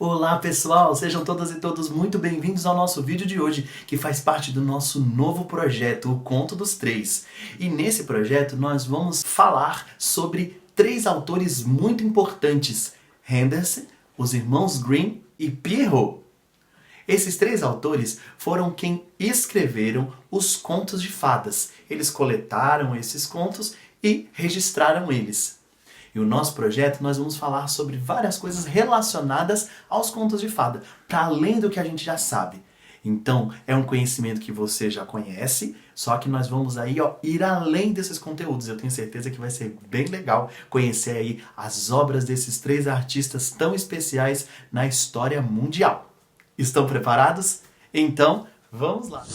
Olá pessoal, sejam todas e todos muito bem-vindos ao nosso vídeo de hoje, que faz parte do nosso novo projeto, o Conto dos Três. E nesse projeto nós vamos falar sobre três autores muito importantes, Henderson, os irmãos Grimm e Perrault. Esses três autores foram quem escreveram os contos de fadas. Eles coletaram esses contos e registraram eles. E o nosso projeto, nós vamos falar sobre várias coisas relacionadas aos contos de fada, para além do que a gente já sabe. Então, é um conhecimento que você já conhece, só que nós vamos aí, ir além desses conteúdos. Eu tenho certeza que vai ser bem legal conhecer aí as obras desses três artistas tão especiais na história mundial. Estão preparados? Então, vamos lá!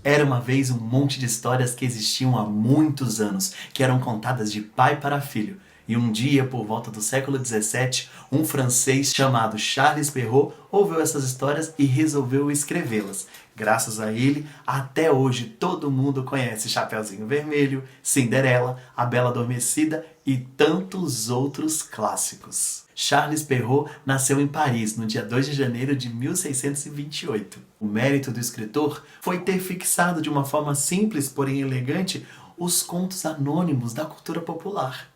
Era uma vez um monte de histórias que existiam há muitos anos, que eram contadas de pai para filho. E um dia, por volta do século XVII, um francês chamado Charles Perrault ouviu essas histórias e resolveu escrevê-las. Graças a ele, até hoje todo mundo conhece Chapeuzinho Vermelho, Cinderela, A Bela Adormecida e tantos outros clássicos. Charles Perrault nasceu em Paris no dia 2 de janeiro de 1628. O mérito do escritor foi ter fixado de uma forma simples, porém elegante, os contos anônimos da cultura popular.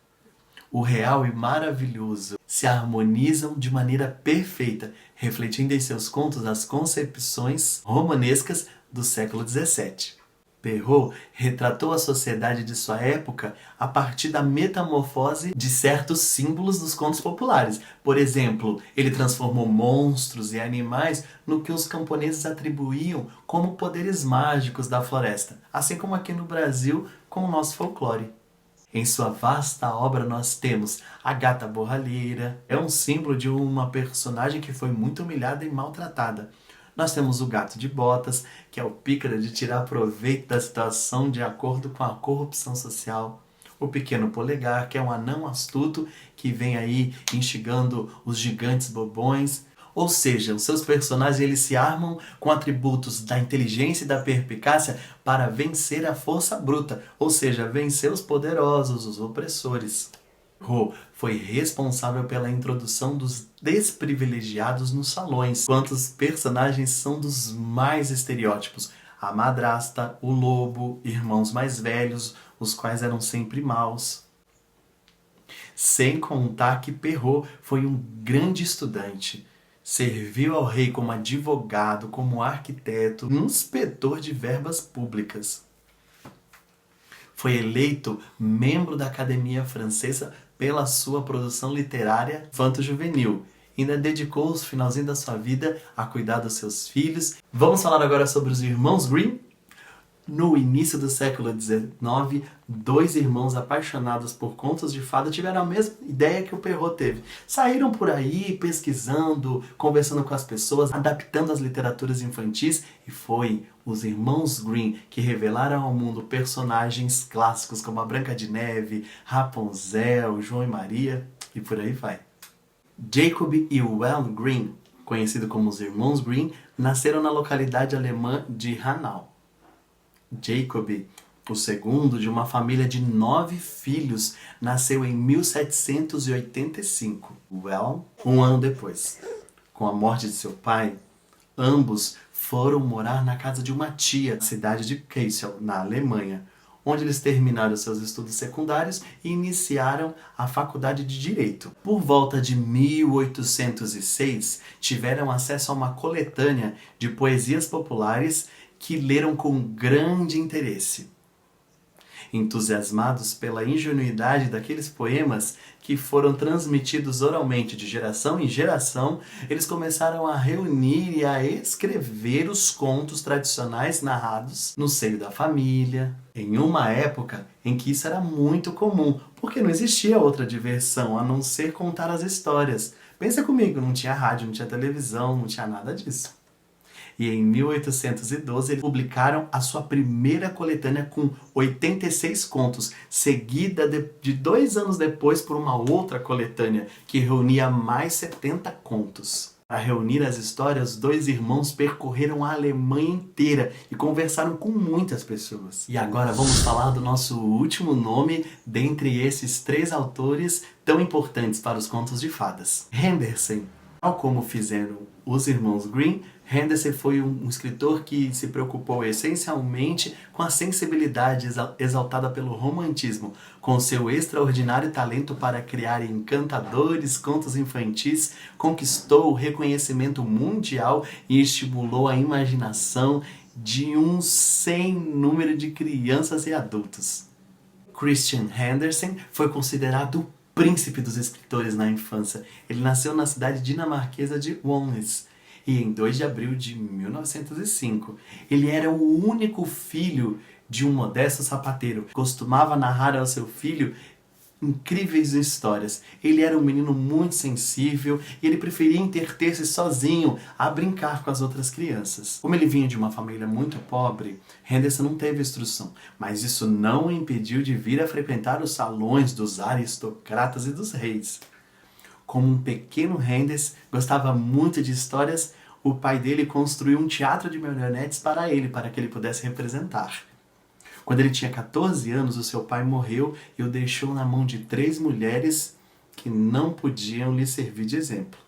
O real e maravilhoso se harmonizam de maneira perfeita, refletindo em seus contos as concepções romanescas do século XVII. Perrault retratou a sociedade de sua época a partir da metamorfose de certos símbolos dos contos populares. Por exemplo, ele transformou monstros e animais no que os camponeses atribuíam como poderes mágicos da floresta, assim como aqui no Brasil com o nosso folclore. Em sua vasta obra nós temos a Gata Borralheira, é um símbolo de uma personagem que foi muito humilhada e maltratada. Nós temos o Gato de Botas, que é o pícaro de tirar proveito da situação de acordo com a corrupção social. O Pequeno Polegar, que é um anão astuto que vem aí instigando os gigantes bobões. Ou seja, os seus personagens eles se armam com atributos da inteligência e da perspicácia para vencer a força bruta, ou seja, vencer os poderosos, os opressores. Perrault foi responsável pela introdução dos desprivilegiados nos salões, enquanto os personagens são dos mais estereótipos. A madrasta, o lobo, irmãos mais velhos, os quais eram sempre maus. Sem contar que Perrault foi um grande estudante. Serviu ao rei como advogado, como arquiteto, inspetor de verbas públicas. Foi eleito membro da Academia Francesa pela sua produção literária infanto-juvenil. Ainda dedicou o finalzinho da sua vida a cuidar dos seus filhos. Vamos falar agora sobre os irmãos Grimm. No início do século XIX, dois irmãos apaixonados por contos de fada tiveram a mesma ideia que o Perrault teve. Saíram por aí pesquisando, conversando com as pessoas, adaptando as literaturas infantis e foi os irmãos Grimm que revelaram ao mundo personagens clássicos como a Branca de Neve, Rapunzel, João e Maria e por aí vai. Jacob e Will Grimm, conhecidos como os irmãos Grimm, nasceram na localidade alemã de Hanau. Jacob, o segundo de uma família de 9 filhos, nasceu em 1785, Well, um ano depois. Com a morte de seu pai, ambos foram morar na casa de uma tia, na cidade de Kassel, na Alemanha, onde eles terminaram seus estudos secundários e iniciaram a faculdade de Direito. Por volta de 1806, tiveram acesso a uma coletânea de poesias populares que leram com grande interesse. Entusiasmados pela ingenuidade daqueles poemas que foram transmitidos oralmente de geração em geração, eles começaram a reunir e a escrever os contos tradicionais narrados no seio da família, em uma época em que isso era muito comum, porque não existia outra diversão a não ser contar as histórias. Pensa comigo, não tinha rádio, não tinha televisão, não tinha nada disso. E em 1812 eles publicaram a sua primeira coletânea com 86 contos, seguida de 2 anos depois por uma outra coletânea que reunia mais 70 contos. Para reunir as histórias, os dois irmãos percorreram a Alemanha inteira e conversaram com muitas pessoas. E agora vamos falar do nosso último nome dentre esses três autores tão importantes para os contos de fadas. Henderson. Tal como fizeram os irmãos Grimm, Henderson foi um escritor que se preocupou essencialmente com a sensibilidade exaltada pelo romantismo, com seu extraordinário talento para criar encantadores contos infantis, conquistou o reconhecimento mundial e estimulou a imaginação de um sem número de crianças e adultos. Christian Henderson foi considerado o príncipe dos escritores na infância. Ele nasceu na cidade dinamarquesa de Worms e em 2 de abril de 1905. Ele era o único filho de um modesto sapateiro. Costumava narrar ao seu filho incríveis histórias. Ele era um menino muito sensível e ele preferia entreter-se sozinho a brincar com as outras crianças. Como ele vinha de uma família muito pobre, Henderson não teve instrução, mas isso não o impediu de vir a frequentar os salões dos aristocratas e dos reis. Como um pequeno Henderson gostava muito de histórias, o pai dele construiu um teatro de marionetes para ele, para que ele pudesse representar. Quando ele tinha 14 anos, o seu pai morreu e o deixou na mão de 3 mulheres que não podiam lhe servir de exemplo.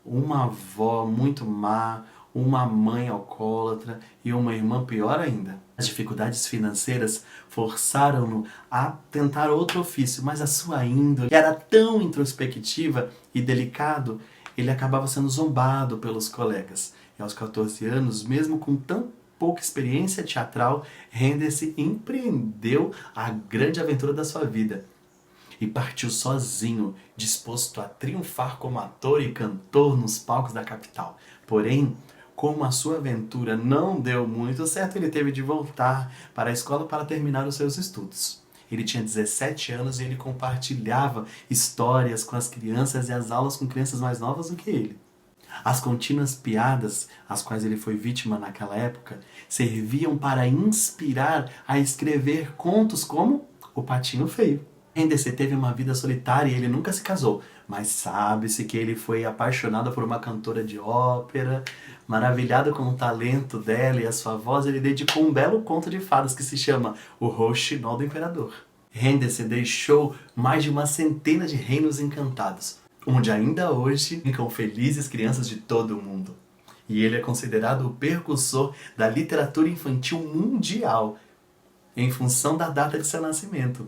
Uma avó muito má, uma mãe alcoólatra e uma irmã pior ainda. As dificuldades financeiras forçaram-no a tentar outro ofício, mas a sua índole era tão introspectiva e delicado, ele acabava sendo zombado pelos colegas. E aos 14 anos, mesmo com tão pouca experiência teatral, Henderson empreendeu a grande aventura da sua vida e partiu sozinho, disposto a triunfar como ator e cantor nos palcos da capital. Porém, como a sua aventura não deu muito certo, ele teve de voltar para a escola para terminar os seus estudos. Ele tinha 17 anos e ele compartilhava histórias com as crianças e as aulas com crianças mais novas do que ele. As contínuas piadas, às quais ele foi vítima naquela época, serviam para inspirar a escrever contos como O Patinho Feio. Henderson teve uma vida solitária e ele nunca se casou, mas sabe-se que ele foi apaixonado por uma cantora de ópera. Maravilhado com o talento dela e a sua voz, ele dedicou um belo conto de fadas que se chama O Rouxinol do Imperador. Henderson deixou mais de uma centena de reinos encantados, onde ainda hoje ficam felizes crianças de todo o mundo. E ele é considerado o precursor da literatura infantil mundial, em função da data de seu nascimento,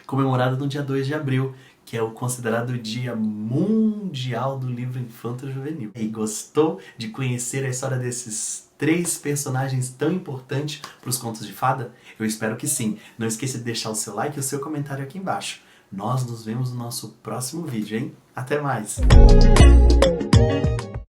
comemorado no dia 2 de abril, que é o considerado Dia Mundial do Livro Infanto-Juvenil. E gostou de conhecer a história desses 3 personagens tão importantes para os contos de fada? Eu espero que sim. Não esqueça de deixar o seu like e o seu comentário aqui embaixo. Nós nos vemos no nosso próximo vídeo, hein? Até mais!